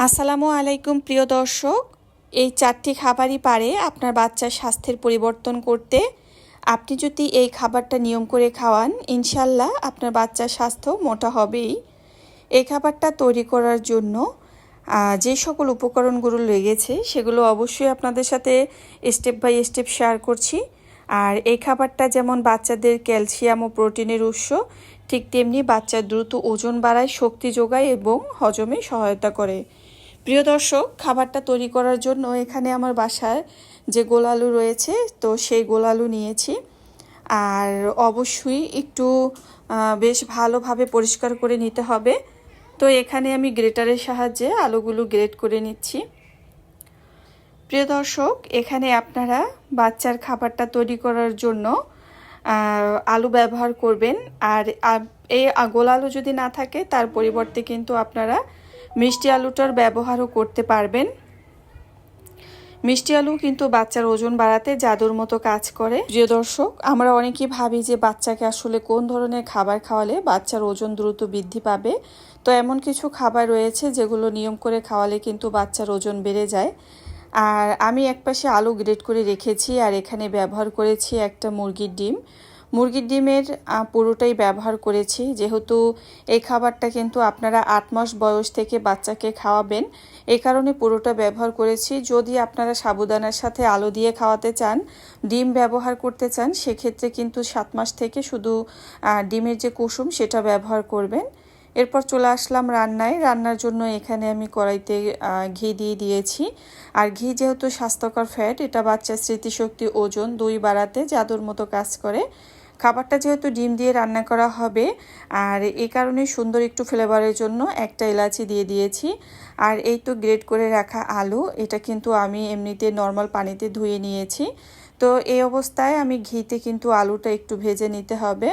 আসসালামু আলাইকুম প্রিয় দর্শক। এই 4টি খাবারই পারে আপনার বাচ্চার স্বাস্থ্যের পরিবর্তন করতে। আপনি যদি এই খাবারটা নিয়ম করে খাওয়ান, ইনশাল্লাহ আপনার বাচ্চার স্বাস্থ্য মোটা হবেই। এই খাবারটা তৈরি করার জন্য যে সকল উপকরণগুলো লেগেছে সেগুলো অবশ্যই আপনাদের সাথে স্টেপ বাই স্টেপ শেয়ার করছি। আর এই খাবারটা যেমন বাচ্চাদের ক্যালসিয়াম ও প্রোটিনের উৎস, ঠিক তেমনি বাচ্চার দ্রুত ওজন বাড়ায়, শক্তি যোগায় এবং হজমে সহায়তা করে। প্রিয় দর্শক, খাবারটা তৈরি করার জন্য এখানে আমার বাসায় যে গোল আলু রয়েছে, তো সেই গোল আলু নিয়েছি। আর অবশ্যই একটু বেশ ভালোভাবে পরিষ্কার করে নিতে হবে। তো এখানে আমি গ্রেটারের সাহায্যে আলুগুলো গ্রেট করে নিচ্ছি। প্রিয় দর্শক, এখানে আপনারা বাচ্চার খাবারটা তৈরি করার জন্য আলু ব্যবহার করবেন। আর এই গোল আলু যদি না থাকে, তার পরিবর্তে কিন্তু আপনারা মিষ্টি আলুটার ব্যবহারও করতে পারবেন। মিষ্টি আলু কিন্তু বাচ্চার ওজন বাড়াতে জাদুর মতো কাজ করে। প্রিয় দর্শক, আমরা অনেকেই ভাবি যে বাচ্চাকে আসলে কোন ধরনের খাবার খাওয়ালে বাচ্চার ওজন দ্রুত বৃদ্ধি পাবে। তো এমন কিছু খাবার রয়েছে যেগুলো নিয়ম করে খাওয়ালে কিন্তু বাচ্চার ওজন বেড়ে যায়। আর আমি একপাশে আলু গ্রেট করে রেখেছি, আর এখানে ব্যবহার করেছি একটা মুরগির ডিম। মুরগির ডিমের পুরোটাই ব্যবহার করেছি, যেহেতু এই খাবারটা কিন্তু আপনারা 8 মাস বয়স থেকে বাচ্চাকে খাওয়াবেন, এই কারণে পুরোটা ব্যবহার করেছি। যদি আপনারা সাবুদানার সাথে আলু দিয়ে খাওয়াতে চান, ডিম ব্যবহার করতে চান, সেক্ষেত্রে কিন্তু 7 মাস থেকে শুধু ডিমের যে কুসুম সেটা ব্যবহার করবেন। এরপর চলে আসলাম রান্নার জন্য এখানে আমি কড়াইতে ঘি দিয়ে দিয়েছি। আর ঘি যেহেতু স্বাস্থ্যকর ফ্যাট, এটা বাচ্চার স্মৃতিশক্তি, ওজন দুই বাড়াতে জাদুর মতো কাজ করে। খাবারটা যেহেতু ডিম দিয়ে রান্না করা হবে, আর এই কারণে সুন্দর একটু ফ্লেভারের জন্য একটা এলাচি দিয়ে দিয়েছি। আর এই তো গ্রেট করে রাখা আলু, এটা কিন্তু আমি এমনিতে নর্মাল পানিতে ধুয়ে নিয়েছি। তো এই অবস্থায় আমি ঘিতে কিন্তু আলুটা একটু ভেজে নিতে হবে।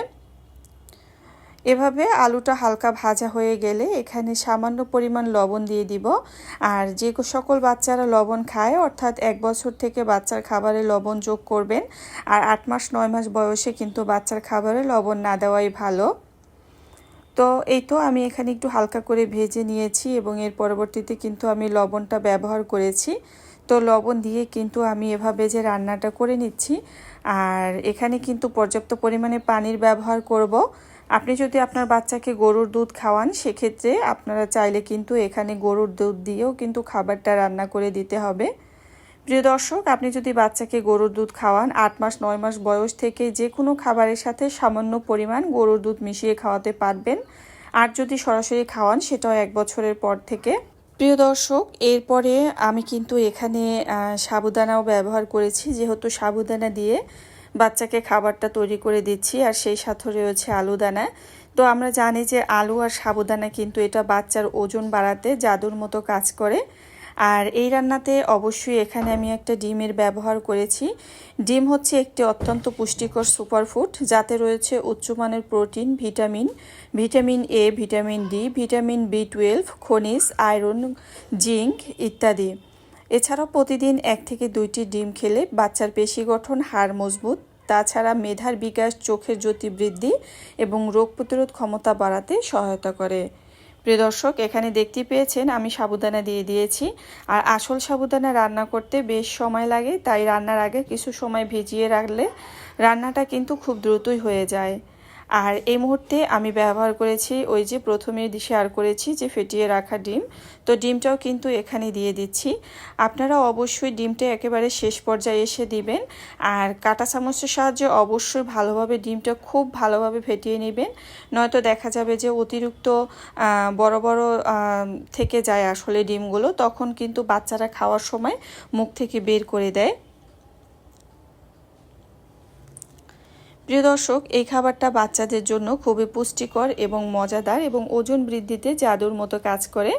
এভাবে আলুটা হালকা ভাজা হয়ে গেলে এখানে সামান্য পরিমাণ লবণ দিয়ে দিব। আর যে সকল বাচ্চারা লবণ খায়, অর্থাৎ 1 বছর থেকে বাচ্চার খাবারে লবণ যোগ করবেন। আর 8 মাস 9 মাস বয়সে কিন্তু বাচ্চার খাবারে লবণ না দেওয়াই ভালো। তো এই তো আমি এখানে একটু হালকা করে ভেজে নিয়েছি এবং এর পরবর্তীতে কিন্তু আমি লবণটা ব্যবহার করেছি। তো লবণ দিয়ে কিন্তু আমি এভাবে যে রান্নাটা করে নিচ্ছি। আর এখানে কিন্তু পর্যাপ্ত পরিমাণে পানির ব্যবহার করব। আপনি যদি আপনার বাচ্চাকে গরুর দুধ খাওয়ান, সেক্ষেত্রে আপনারা চাইলে কিন্তু এখানে গরুর দুধ দিয়েও কিন্তু খাবারটা রান্না করে দিতে হবে। প্রিয় দর্শক, আপনি যদি বাচ্চাকে গরুর দুধ খাওয়ান, 8 মাস 9 মাস বয়স থেকে যে কোনো খাবারের সাথে সামান্য পরিমাণ গরুর দুধ মিশিয়ে খাওয়াতে পারবেন। আর যদি সরাসরি খাওয়ান, সেটাও 1 বছরের পর থেকে। প্রিয় দর্শক, এরপরে আমি কিন্তু এখানে সাবুদানাও ব্যবহার করেছি, যেহেতু সাবুদানা দিয়ে বাচ্চাকে খাবারটা তৈরি করে দিচ্ছি। আর সেই সাথে রয়েছে আলুদানা। তো আমরা জানি যে আলু আর সাবুদানা কিন্তু এটা বাচ্চার ওজন বাড়াতে জাদুর মতো কাজ করে। আর এই রান্নাতে অবশ্যই এখানে আমি একটা ডিমের ব্যবহার করেছি। ডিম হচ্ছে একটি অত্যন্ত পুষ্টিকর সুপারফুড, যাতে রয়েছে উচ্চমানের protein, vitamin A, vitamin D, vitamin বি12, খনিজ, আয়রন, জিঙ্ক ইত্যাদি। এছাড়াও প্রতিদিন 1 থেকে 2টি ডিম খেলে বাচ্চার পেশি গঠন, হাড় মজবুত, তাছাড়া মেধার বিকাশ, চোখের জ্যোতি বৃদ্ধি এবং রোগ প্রতিরোধ ক্ষমতা বাড়াতে সহায়তা করে। প্রিয় দর্শক, এখানে দেখতে পেয়েছেন আমি সাবুদানা দিয়ে দিয়েছি। আর আসল সাবুদানা রান্না করতে বেশ সময় লাগে, তাই রান্নার আগে কিছু সময় ভিজিয়ে রাখলে রান্নাটা কিন্তু খুব দ্রুতই হয়ে যায়। আর এই মুহূর্তে আমি ব্যবহার করেছি ওই যে প্রথমে শেয়ার করেছি যে ফেটিয়ে রাখা ডিম, তো ডিমটাও কিন্তু এখানে দিয়ে দিচ্ছি। আপনারা অবশ্যই ডিমটা একেবারে শেষ পর্যায়ে এসে দিবেন। আর কাঁটা চামচের সাহায্যে অবশ্যই ভালোভাবে ডিমটা খুব ভালোভাবে ফেটিয়ে নেবেন, নয়তো দেখা যাবে যে অতিরিক্ত বড় বড় থেকে যায় আসলে ডিমগুলো, তখন কিন্তু বাচ্চারা খাওয়ার সময় মুখ থেকে বের করে দেয়। প্রিয় দর্শক, এই খাবারটা বাচ্চাদের জন্য খুবই পুষ্টিকর এবং মজাদার এবং ওজন বৃদ্ধিতে জাদুর মতো কাজ করে।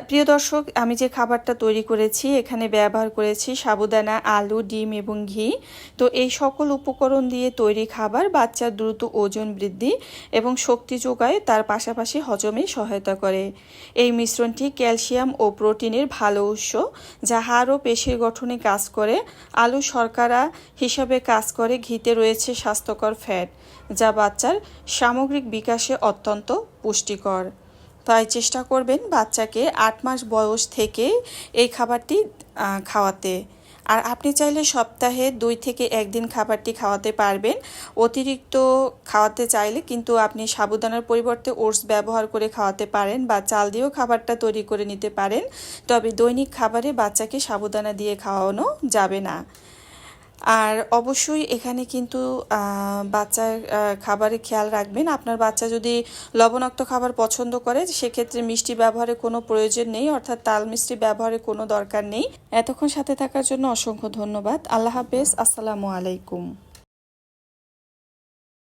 প্রিয় দর্শক, আমি যে খাবারটা তৈরি করেছি এখানে ব্যবহার করেছি সাবুদানা, আলু, ডিম এবং ঘি। তো এই সকল উপকরণ দিয়ে তৈরি খাবার বাচ্চার দ্রুত ওজন বৃদ্ধি এবং শক্তি যোগায়, তার পাশাপাশি হজমে সহায়তা করে। এই মিশ্রণটি ক্যালসিয়াম ও প্রোটিনের ভালো উৎস, যা হাড় ও পেশির গঠনে কাজ করে। আলু শর্করা হিসাবে কাজ করে। ঘিতে রয়েছে স্বাস্থ্যকর ফ্যাট, যা বাচ্চার সামগ্রিক বিকাশে অত্যন্ত পুষ্টিকর। তাই চেষ্টা করবেন বাচ্চাকে 8 মাস বয়স থেকে এই খাবারটি খাওয়াতে। আর আপনি চাইলে সপ্তাহে 2 থেকে 1 দিন খাবারটি খাওয়াতে পারবেন। অতিরিক্ত খাওয়াতে চাইলে কিন্তু আপনি সাবুদানার পরিবর্তে ওটস ব্যবহার করে খাওয়াতে পারেন বা চাল দিয়েও খাবারটা তৈরি করে নিতে পারেন। তবে দৈনিক খাবারে বাচ্চাকে সাবুদানা দিয়ে খাওয়ানো যাবে না। আর অবশ্যই এখানে কিন্তু বাচ্চার খাবারে খেয়াল রাখবেন। আপনার বাচ্চা যদি লবণাক্ত খাবার পছন্দ করে সেক্ষেত্রে মিষ্টি ব্যবহারের কোনো প্রয়োজন নেই, অর্থাৎ তাল মিষ্টি ব্যবহারের কোনো দরকার নেই। এতক্ষণ সাথে থাকার জন্য অসংখ্য ধন্যবাদ। আল্লাহ হাফেজ। আসসালামু আলাইকুম।